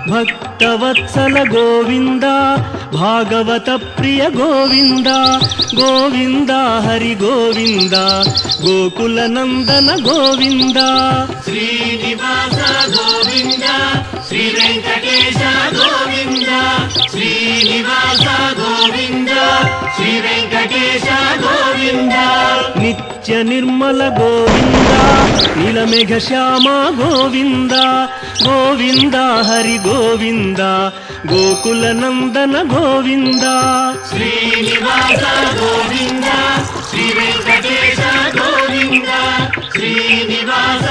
ಭಕ್ತವತ್ಸಲ ಗೋವಿಂದ ಭಾಗವತ ಪ್ರಿಯ ಗೋವಿಂದ ಗೋವಿಂದ ಹರಿ ಗೋವಿಂದ ಗೋಕುಲ ನಂದನ ಗೋವಿಂದ ಶ್ರೀನಿವಾಸ ಗೋವಿಂದ ಶ್ರೀ ವೆಂಕಟೇಶ ಗೋವಿಂದ ಶ್ರೀನಿವಾಸ ಗೋವಿಂದ ಶ್ರೀ ವೆಂಕಟೇಶ ಗೋವಿಂದ ನಿತ್ಯ ನಿರ್ಮಲ ಗೋವಿಂದ ನೀಲಮೇಘ ಶ್ಯಾಮ ಗೋವಿಂದ ಗೋವಿಂದ ಹರಿ ಗೋವಿಂದ ಗೋಕುಲ ನಂದನ ಗೋವಿಂದ ಶ್ರೀನಿವಾಸ ಗೋವಿಂದ ಶ್ರೀ ವೆಂಕಟೇಶ ಗೋವಿಂದ ಶ್ರೀನಿವಾಸ